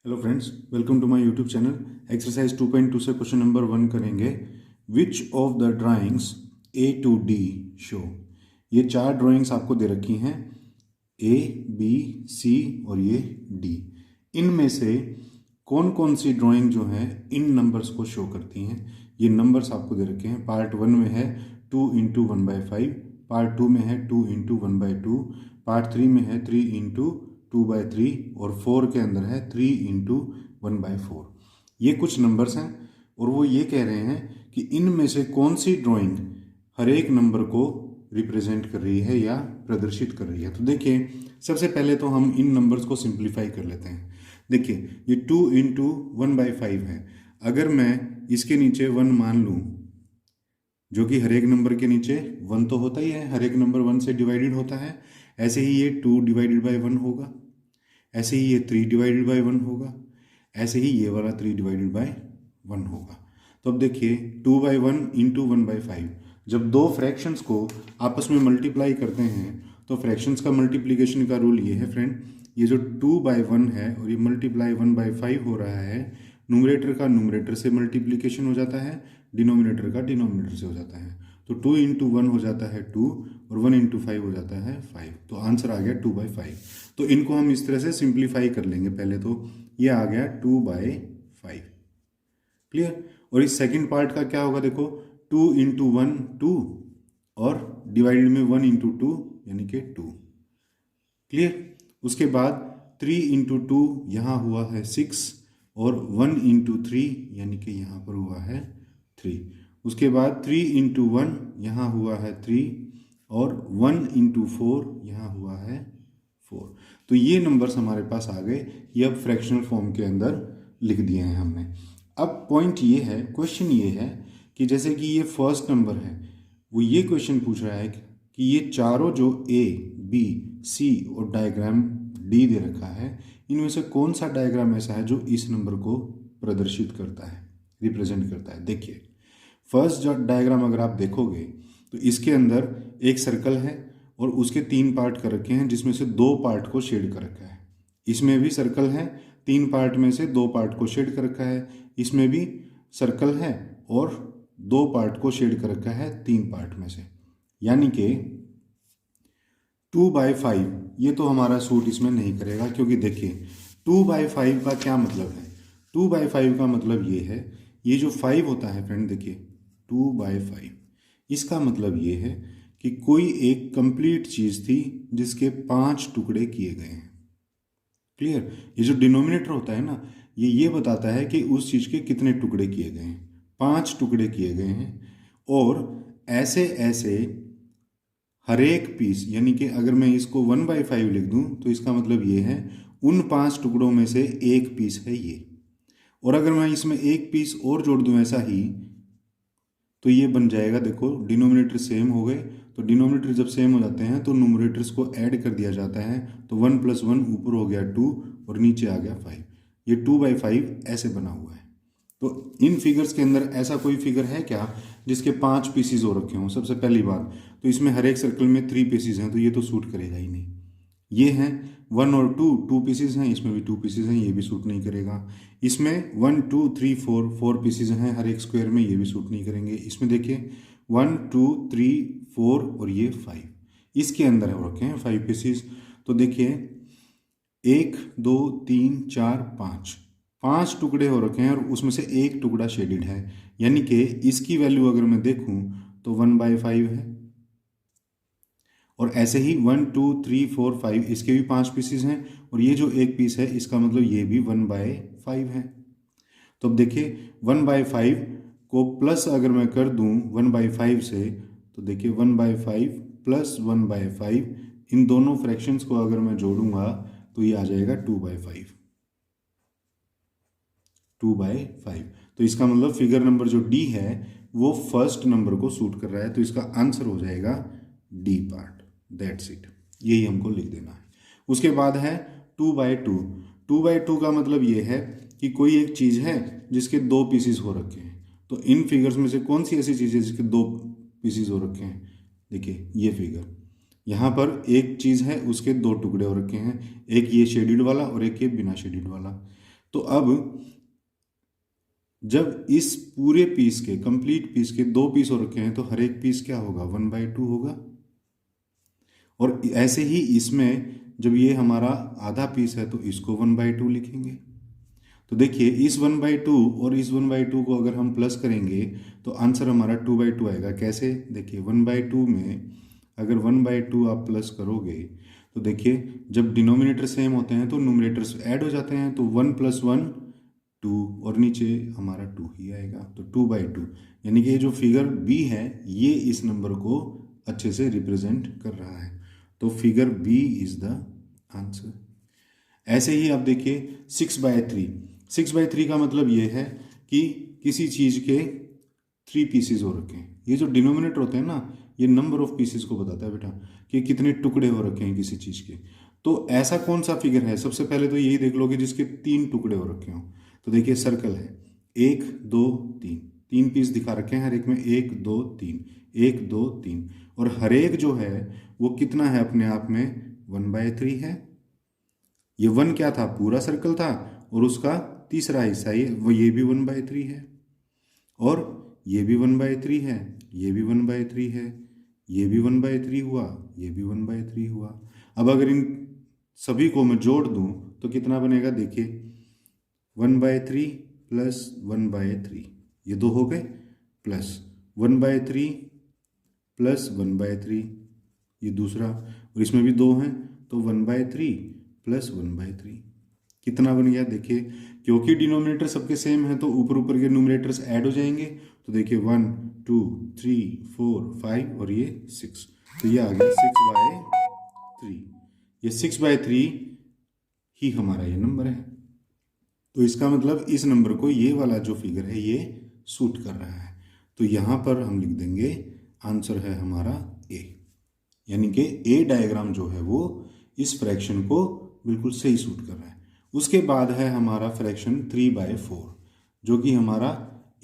Hello friends, welcome to my YouTube channel. Exercise 2.2 से question number 1 करेंगे। Which of the drawings A to D show. ये 4 drawings आपको दे रखी हैं, A B C और ये डी। इनमें से कौन कौन सी ड्राइंग जो है इन नंबर्स को शो करती हैं। ये नंबर्स आपको दे रखे हैं। पार्ट 1 में है 2 इंटू 1/5, पार्ट 2 में है 2 इंटू 1/2, पार्ट 3 में है 3 इंटू 2/3 और 4 के अंदर है 3 इंटू 1/4। ये कुछ नंबर्स हैं और वो ये कह रहे हैं कि इनमें से कौन सी ड्राइंग हर एक नंबर को रिप्रेजेंट कर रही है या प्रदर्शित कर रही है। तो देखिए, सबसे पहले तो हम इन नंबर्स को सिंप्लीफाई कर लेते हैं। देखिए, ये 2 इंटू 1/5 है। अगर मैं इसके नीचे 1 मान लूँ, जो कि हर एक नंबर के नीचे 1 तो होता ही है, हर एक नंबर 1 से डिवाइडेड होता है। ऐसे ही ये 2 डिवाइडेड बाई 1 होगा, ऐसे ही ये 3 डिवाइडेड बाई 1 होगा, ऐसे ही ये वाला 3 डिवाइडेड बाई 1 होगा। तो अब देखिए 2/1 इंटू 1/5, जब दो फ्रैक्शंस को आपस में मल्टीप्लाई करते हैं तो फ्रैक्शंस का मल्टीप्लिकेशन का रूल ये है फ्रेंड, ये जो 2/1 है और ये मल्टीप्लाई 1/5 हो रहा है, न्यूमरेटर का न्यूमरेटर से मल्टीप्लिकेशन हो जाता है, डिनोमिनेटर का डिनोमिनेटर से हो जाता है। तो 2 इंटू 1 हो जाता है 2 और 1 इंटू 5 हो जाता है 5। तो आंसर आ गया 2/5। तो इनको हम इस तरह से सिंप्लीफाई कर लेंगे। पहले तो ये आ गया 2/5, क्लियर। और इस सेकंड पार्ट का क्या होगा, देखो 2 इंटू 1 2 और डिवाइडेड में 1 इंटू 2 यानी कि 2, क्लियर। उसके बाद 3 इंटू 2 यहाँ हुआ है 6 और 1 इंटू 3 यानी कि यहाँ पर हुआ है 3। उसके बाद 3 इंटू 1 यहाँ हुआ है 3 और 1 इंटू 4 यहाँ हुआ है 4। तो ये नंबर्स हमारे पास आ गए। ये अब फ्रैक्शनल फॉर्म के अंदर लिख दिए हैं हमने। अब पॉइंट ये है, क्वेश्चन ये है कि जैसे कि ये फर्स्ट नंबर है, वो ये क्वेश्चन पूछ रहा है कि ये चारों जो ए बी सी और डायग्राम डी दे रखा है, इनमें से कौन सा डायग्राम ऐसा है जो इस नंबर को प्रदर्शित करता है, रिप्रेजेंट करता है। देखिए, फर्स्ट जो डायग्राम अगर आप देखोगे तो इसके अंदर एक सर्कल है और उसके 3 पार्ट कर रखे हैं, जिसमें से 2 पार्ट को शेड कर रखा है। इसमें भी सर्कल है, 3 पार्ट में से 2 पार्ट को शेड कर रखा है। इसमें भी सर्कल है और 2 पार्ट को शेड कर रखा है 3 पार्ट में से, यानी कि 2/5 ये तो हमारा सूट इसमें नहीं करेगा। क्योंकि देखिए 2/5 का क्या मतलब है, 2/5 का मतलब ये है, ये जो 5 होता है फ्रेंड, देखिए 2/5 इसका मतलब ये है कि कोई एक कंप्लीट चीज़ थी जिसके 5 टुकड़े किए गए हैं, क्लियर। ये जो डिनोमिनेटर होता है ना, ये बताता है कि उस चीज़ के कितने टुकड़े किए गए हैं। 5 टुकड़े किए गए हैं और ऐसे ऐसे हर एक पीस, यानी कि अगर मैं इसको 1/5 लिख दूं तो इसका मतलब ये है उन 5 टुकड़ों में से एक पीस है ये। और अगर मैं इसमें एक पीस और जोड़ दूं ऐसा ही, तो ये बन जाएगा, देखो डिनोमिनेटर सेम हो गए। तो डिनोमिनेटर जब सेम हो जाते हैं तो न्यूमरेटर्स को ऐड कर दिया जाता है। तो 1 + 1 ऊपर हो गया 2 और नीचे आ गया 5। ये 2/5 ऐसे बना हुआ है। तो इन फिगर्स के अंदर ऐसा कोई फिगर है क्या जिसके 5 पीसीज हो रखे हों। सबसे पहली बात तो इसमें हर एक सर्कल में 3 पीसीज हैं, तो ये तो सूट करेगा ही नहीं। ये हैं 1 और 2 पीसीज हैं, इसमें भी 2 पीसीज हैं, ये भी सूट नहीं करेगा। इसमें 1 2 3 4 पीसीज हैं हर एक स्क्वायर में, ये भी सूट नहीं करेंगे। इसमें देखिए 1 2 3 4 और ये 5, इसके अंदर हो रखे हैं 5 पीसीज। तो देखिए 1 2 3 4 5 टुकड़े हो रखे हैं और उसमें से एक टुकड़ा शेडेड है, यानी कि इसकी वैल्यू अगर मैं देखूं तो 1/5 है। और ऐसे ही 1 2 3 4 5 इसके भी 5 पीसीज हैं और ये जो एक पीस है इसका मतलब ये भी 1/5 है। तो अब देखिए 1/5 को प्लस अगर मैं कर दूं 1/5 से, तो देखिए 1/5 + 1/5, इन दोनों फ्रैक्शंस को अगर मैं जोड़ूंगा तो ये आ जाएगा 2/5। तो इसका मतलब फिगर नंबर जो डी है वो फर्स्ट नंबर को सूट कर रहा है। तो इसका आंसर हो जाएगा डी पार्ट, दैट्स इट। यही हमको लिख देना है। उसके बाद है 2/2। 2/2 का मतलब ये है कि कोई एक चीज़ है जिसके 2 पीसीज हो रखे हैं। तो इन फिगर्स में से कौन सी ऐसी चीज़ है जिसके 2 पीसीज हो रखे हैं। देखिए ये फिगर, यहाँ पर एक चीज़ है उसके 2 टुकड़े हो रखे हैं, एक ये शेडेड वाला और एक ये बिना शेडेड वाला। तो अब जब इस पूरे पीस के, कंप्लीट पीस के 2 पीस हो रखे हैं तो हर एक पीस क्या होगा, 1/2 होगा। और ऐसे ही इसमें जब ये हमारा आधा पीस है तो इसको 1/2 लिखेंगे। तो देखिए इस 1/2 और इस 1/2 को अगर हम प्लस करेंगे तो आंसर हमारा 2/2 आएगा। कैसे, देखिए 1/2 में अगर 1/2 आप प्लस करोगे तो देखिए जब डिनोमिनेटर सेम होते हैं तो न्यूमरेटर्स ऐड हो जाते हैं, तो 1 + 1 2 और नीचे हमारा 2 ही आएगा, तो 2/2। यानी कि ये जो फिगर बी है ये इस नंबर को अच्छे से रिप्रेजेंट कर रहा है, तो figure B is the answer. ऐसे ही आप देखिए 6/3। 6/3 का मतलब ये है कि किसी चीज़ के 3 पीसेज हो रखे हैं। ये जो डिनोमिनेटर होते हैं ना, ये नंबर ऑफ पीसेज को बताता है बेटा, कि कितने टुकड़े हो रखे हैं किसी चीज़ के। तो ऐसा कौन सा फिगर है, सबसे पहले तो यही देख लो कि जिसके 3 टुकड़े हो रखे हो। तो देखिए सर्कल है, 1 2 3, 3 पीस दिखा रखे हैं हर एक में, 1 2 3, 1 2 3, और हर एक जो है वो कितना है अपने आप में, 1/3 है। ये 1 क्या था, पूरा सर्कल था, और उसका तीसरा हिस्सा ये भी 1/3 है, और ये भी 1/3 है, ये भी 1/3 है, ये भी 1/3 हुआ, ये भी 1/3 हुआ। अब अगर इन सभी को मैं जोड़ दूं तो कितना बनेगा, देखिए 1/3 + 1/3, ये 2 हो गए, प्लस 1/3 + 1/3, ये दूसरा, और इसमें भी 2 हैं, तो 1/3 + 1/3 कितना बन गया, देखिए क्योंकि डिनोमिनेटर सबके सेम है तो ऊपर ऊपर के न्यूमरेटर्स ऐड हो जाएंगे। तो देखिए 1 2 3 4 5 और ये 6, तो ये आ गया 6/3। ये 6/3 ही हमारा ये नंबर है। तो इसका मतलब इस नंबर को ये वाला जो फिगर है ये सूट कर रहा है। तो यहाँ पर हम लिख देंगे आंसर है हमारा ए, यानी कि ए डायग्राम जो है वो इस फ्रैक्शन को बिल्कुल सही सूट कर रहा है। उसके बाद है हमारा फ्रैक्शन 3/4, जो कि हमारा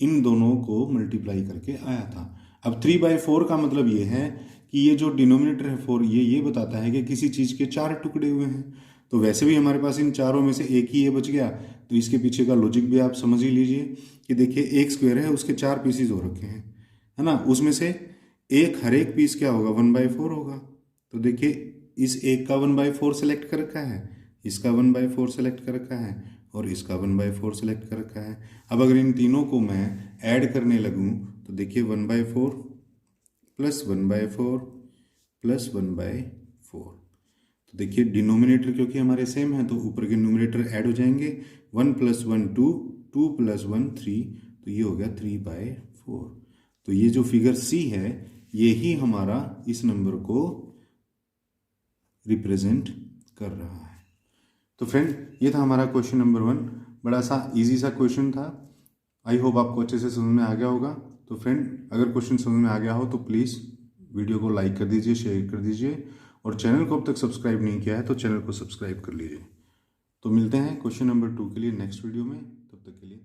इन दोनों को मल्टीप्लाई करके आया था। अब 3/4 का मतलब ये है कि ये जो डिनोमिनेटर है 4, ये बताता है कि किसी चीज़ के 4 टुकड़े हुए हैं। तो वैसे भी हमारे पास इन चारों में से एक ही ये बच गया, तो इसके पीछे का लॉजिक भी आप समझ ही लीजिए कि देखिए एक स्क्वायर है, उसके 4 पीसीज हो रखे हैं, है ना, उसमें से हर एक पीस क्या होगा, 1/4 होगा। तो देखिए इस एक का 1/4 सेलेक्ट कर रखा है, इसका 1/4 सेलेक्ट कर रखा है, और इसका 1/4 सेलेक्ट कर रखा है। अब अगर इन तीनों को मैं ऐड करने लगूं तो देखिए 1/4 + 1/4 + 1/4, तो देखिए डिनोमिनेटर क्योंकि हमारे सेम है तो ऊपर के न्यूमरेटर ऐड हो जाएंगे। 1 + 1 2, 2 + 1 3, तो ये हो गया 3/4। तो ये जो फिगर सी है ये ही हमारा इस नंबर को रिप्रेजेंट कर रहा है। तो फ्रेंड ये था हमारा क्वेश्चन नंबर 1, बड़ा सा इजी सा क्वेश्चन था। आई होप आपको अच्छे से समझ में आ गया होगा। तो फ्रेंड अगर क्वेश्चन समझ में आ गया हो तो प्लीज़ वीडियो को लाइक कर दीजिए, शेयर कर दीजिए, और चैनल को अब तक सब्सक्राइब नहीं किया है तो चैनल को सब्सक्राइब कर लीजिए। तो मिलते हैं क्वेश्चन नंबर 2 के लिए नेक्स्ट वीडियो में, तब तक के लिए